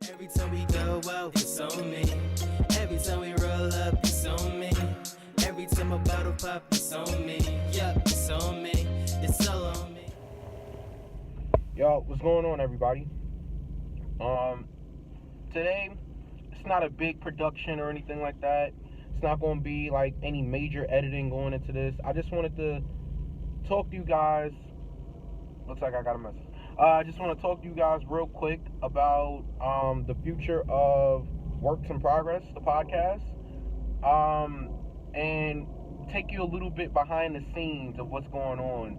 Every time we go out, it's on me. Every time we roll up, it's on me. Every time a bottle pop, it's on me. Yup, it's on me. It's all on me. Yo, what's going on, everybody? Today, it's not a big production or anything like that. It's not going to be like any major editing going into this. I just wanted to talk to you guys. Looks like I got a message. I just want to talk to you guys real quick about the future of Works in Progress, the podcast, and take you a little bit behind the scenes of what's going on,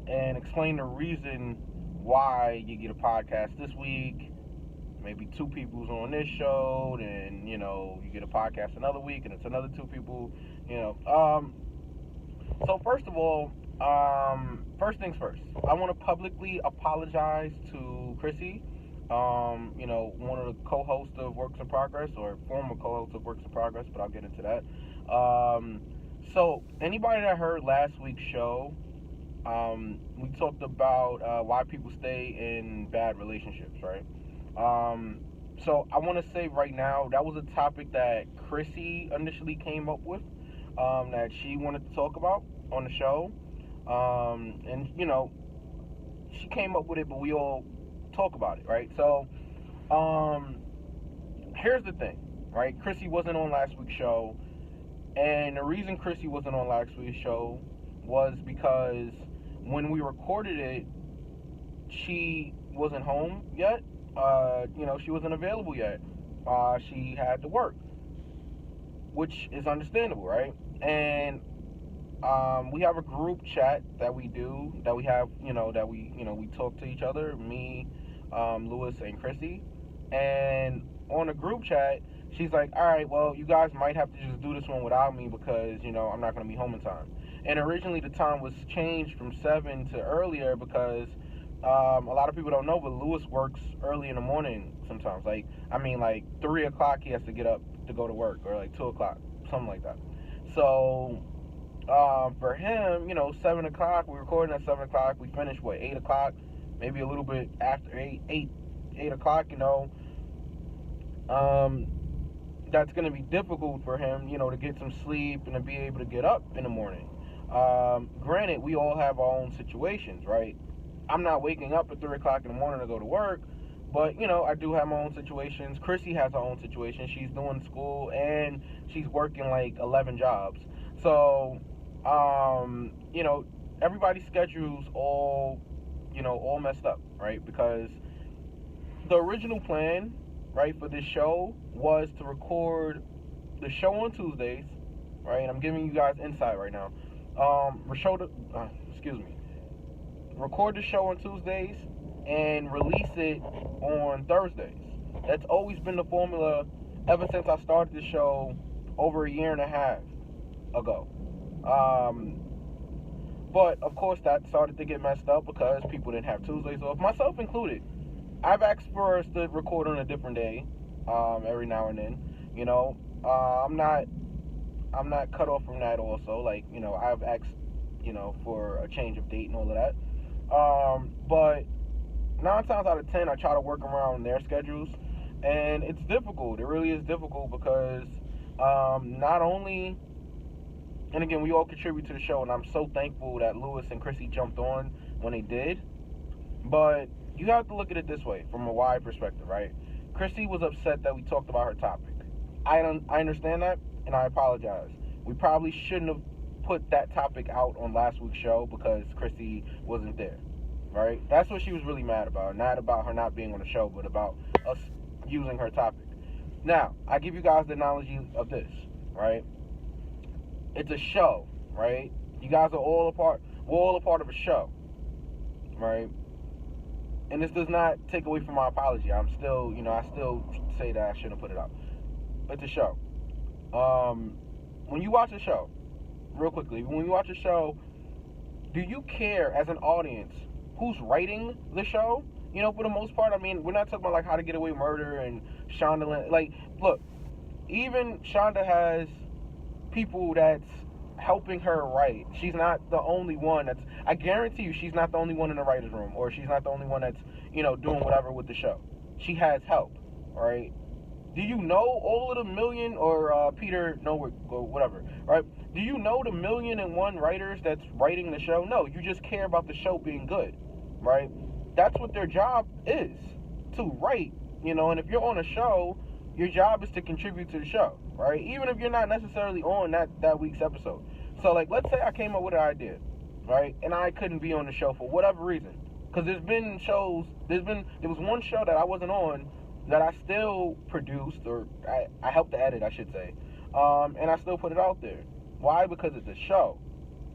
and explain the reason why you get a podcast this week. Maybe two people's on this show, then you get a podcast another week, and it's another two people. So first of all, first things first, I want to publicly apologize to Chrissy, one of the co-hosts of Works in Progress, or former co-host of Works in Progress, but I'll get into that. So anybody that heard last week's show, we talked about why people stay in bad relationships, right? So I want to say right now, that was a topic that Chrissy initially came up with, that she wanted to talk about on the show. And she came up with it, but we all talk about it, right? So, here's the thing, right? Chrissy wasn't on last week's show, and the reason Chrissy wasn't on last week's show was because when we recorded it, she wasn't home yet. She wasn't available yet. She had to work, which is understandable, right? And we have a group chat that we do, that we have, we talk to each other, me, Lewis, and Chrissy. And on the group chat, she's like, all right, well, you guys might have to just do this one without me because, I'm not going to be home in time. And originally the time was changed from 7 to earlier because a lot of people don't know, but Lewis works early in the morning sometimes. Like 3 o'clock he has to get up to go to work, or like 2 o'clock, something like that. So for him, 7 o'clock, we're recording at 7 o'clock. We finish, 8 o'clock, maybe a little bit after 8 o'clock, that's going to be difficult for him, to get some sleep and to be able to get up in the morning. Granted, we all have our own situations, right? I'm not waking up at 3 o'clock in the morning to go to work, but, I do have my own situations. Chrissy has her own situation. She's doing school, and she's working, 11 jobs. So, everybody's schedules all messed up, right? Because the original plan, right, for this show was to record the show on Tuesdays, right? And I'm giving you guys insight right now. Record the show on Tuesdays and release it on Thursdays. That's always been the formula ever since I started the show over a year and a half ago. But of course that started to get messed up because people didn't have Tuesdays off, myself included. I've asked for us to record on a different day, every now and then. I'm not cut off from that also. I've asked, for a change of date and all of that. But 9 times out of 10, I try to work around their schedules, and it's difficult. It really is difficult because not only, and again, we all contribute to the show, and I'm so thankful that Lewis and Chrissy jumped on when they did. But you have to look at it this way, from a wide perspective, right? Chrissy was upset that we talked about her topic. I understand that, and I apologize. We probably shouldn't have put that topic out on last week's show because Chrissy wasn't there, right? That's what she was really mad about. Not about her not being on the show, but about us using her topic. Now, I give you guys the analogy of this, right? It's a show, right? You guys are all a part. We're all a part of a show, right? And this does not take away from my apology. I'm still, I still say that I shouldn't have put it out. It's a show. When you watch a show, real quickly, when you watch a show, do you care as an audience who's writing the show? For the most part, we're not talking about How to Get Away with Murder and Shonda. Look, even Shonda has people that's helping her write. She's not the only one that's, I guarantee you, she's not the only one in the writer's room, or she's not the only one that's, doing whatever with the show. she has help, right? Do you know all of the million, or Peter, no, or whatever, right? Do you know the 1,000,001 writers that's writing the show? No, you just care about the show being good, right? That's what their job is, to write, and if you're on a show, your job is to contribute to the show, right? Even if you're not necessarily on that week's episode. So, like, let's say I came up with an idea, right? And I couldn't be on the show for whatever reason. Because there was one show that I wasn't on that I still produced, or I helped to edit, I should say. And I still put it out there. Why? Because it's a show.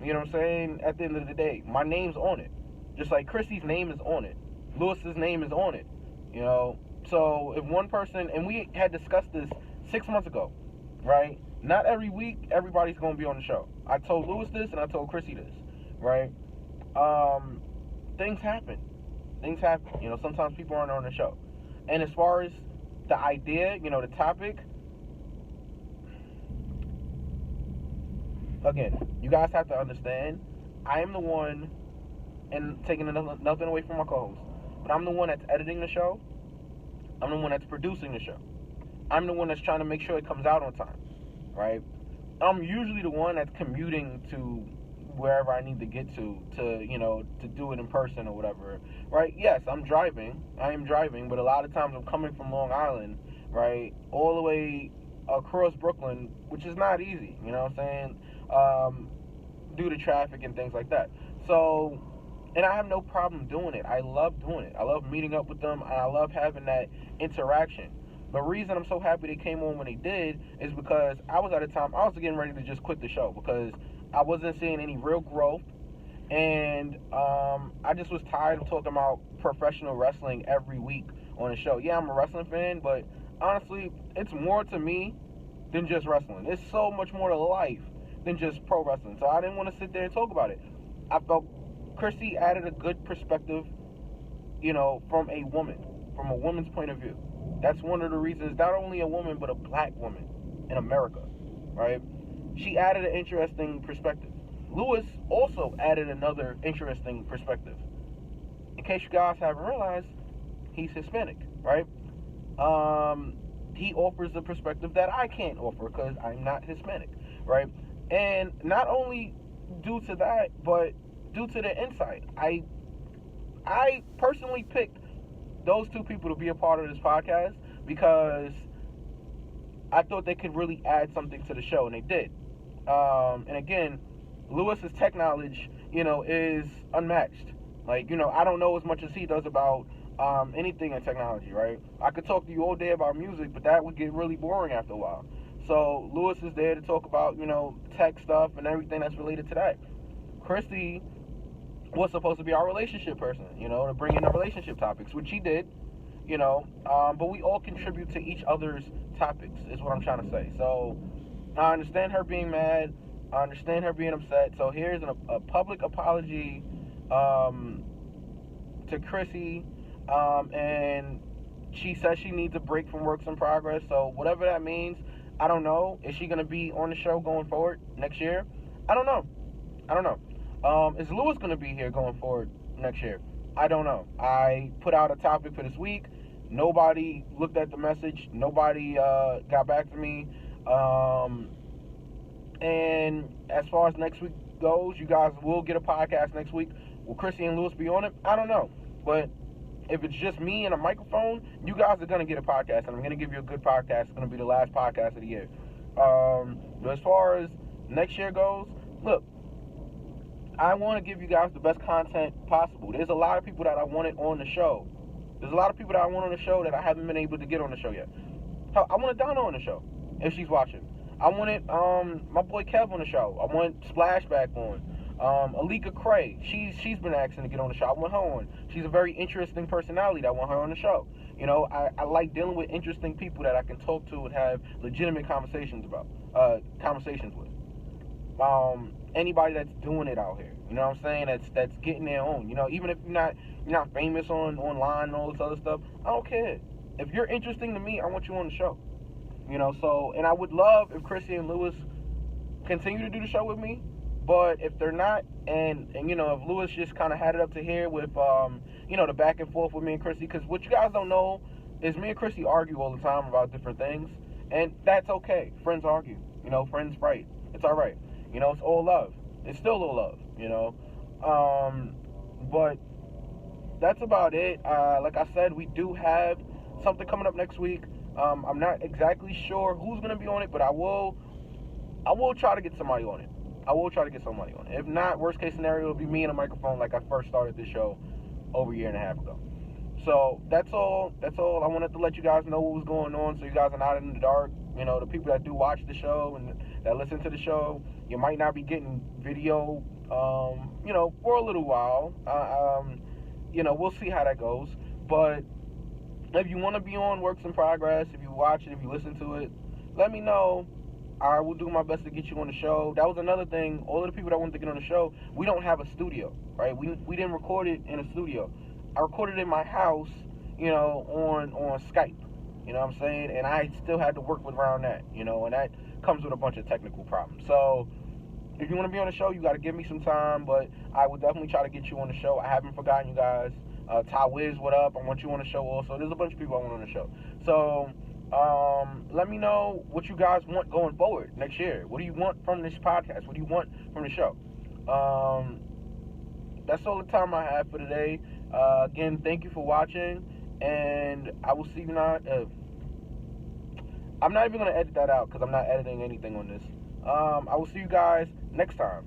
You know what I'm saying? At the end of the day, my name's on it. Just like Chrissy's name is on it. Lewis's name is on it. So if one person, and we had discussed this 6 months ago, right? Not every week everybody's going to be on the show. I told Lewis this and I told Chrissy this, right? Things happen. Sometimes people aren't on the show. And as far as the idea, the topic, again, you guys have to understand, I am the one, and taking nothing away from my co-host, but I'm the one that's editing the show. I'm the one that's producing the show. I'm the one that's trying to make sure it comes out on time, right? I'm usually the one that's commuting to wherever I need to get to do it in person or whatever, right? Yes, I am driving, but a lot of times I'm coming from Long Island, right, all the way across Brooklyn, which is not easy, you know what I'm saying, due to traffic and things like that. So, and I have no problem doing it. I love doing it. I love meeting up with them, and I love having that interaction. The reason I'm so happy they came on when they did is because I was at a time, I was getting ready to just quit the show because I wasn't seeing any real growth, and I just was tired of talking about professional wrestling every week on the show. Yeah, I'm a wrestling fan, but honestly, it's more to me than just wrestling. It's so much more to life than just pro wrestling. So I didn't want to sit there and talk about it. I felt Chrissy added a good perspective, from a woman's point of view. That's one of the reasons, not only a woman, but a black woman in America, right? She added an interesting perspective. Lewis also added another interesting perspective. In case you guys haven't realized, he's Hispanic, right? He offers a perspective that I can't offer because I'm not Hispanic, right? And not only due to that, but due to the insight. I personally picked those two people to be a part of this podcast because I thought they could really add something to the show, and they did. And again, Lewis's tech knowledge, is unmatched. Like, I don't know as much as he does about anything in technology, right? I could talk to you all day about music, but that would get really boring after a while. So Lewis is there to talk about, tech stuff and everything that's related to that. Christy was supposed to be our relationship person, to bring in the relationship topics, which she did, but we all contribute to each other's topics, is what I'm trying to say. So I understand her being mad. I understand her being upset. So here's a public apology to Chrissy, and she says she needs a break from Works in Progress. So whatever that means, I don't know. Is she going to be on the show going forward next year? I don't know. Is Lewis going to be here going forward next year? I don't know. I put out a topic for this week. Nobody looked at the message. Nobody got back to me. And as far as next week goes, you guys will get a podcast next week. Will Chrissy and Lewis be on it? I don't know. But if it's just me and a microphone, you guys are going to get a podcast. And I'm going to give you a good podcast. It's going to be the last podcast of the year. But as far as next year goes, look, I want to give you guys the best content possible. There's a lot of people that I wanted on the show. There's a lot of people that I want on the show that I haven't been able to get on the show yet. I wanted Donna on the show, if she's watching. I wanted my boy Kev on the show. I want Splashback on. Alika Cray, she's been asking to get on the show. I want her on. She's a very interesting personality. I want her on the show. I like dealing with interesting people that I can talk to and have legitimate conversations with. Anybody that's doing it out here, you know what I'm saying? That's getting their own. Even if you're not famous online and all this other stuff, I don't care. If you're interesting to me, I want you on the show. So, and I would love if Chrissy and Lewis continue to do the show with me. But if they're not, and if Lewis just kind of had it up to here with the back and forth with me and Chrissy, because what you guys don't know is me and Chrissy argue all the time about different things, and that's okay. Friends argue, friends fight. It's all right. It's all love. It's still all love, But that's about it. Like I said, we do have something coming up next week. I'm not exactly sure who's gonna be on it, but I will try to get somebody on it. If not, worst case scenario, it'll be me and a microphone like I first started this show over a year and a half ago. So that's all. I wanted to let you guys know what was going on, so you guys are not in the dark. The people that do watch the show and that listen to the show, you might not be getting video, for a little while. We'll see how that goes. But if you want to be on Works in Progress, if you watch it, if you listen to it, let me know. I will do my best to get you on the show. That was another thing. All of the people that wanted to get on the show, we don't have a studio, right? We didn't record it in a studio. I recorded it in my house, on Skype. You know what I'm saying? And I still had to work around that, and that comes with a bunch of technical problems. So if you want to be on the show, you got to give me some time, but I will definitely try to get you on the show. I haven't forgotten you guys. Ty Wiz, what up? I want you on the show also. There's a bunch of people I want on the show. So let me know what you guys want going forward next year. What do you want from this podcast? What do you want from the show? That's all the time I have for today. Again, thank you for watching, and I will see you now. I'm not even going to edit that out because I'm not editing anything on this. I will see you guys next time.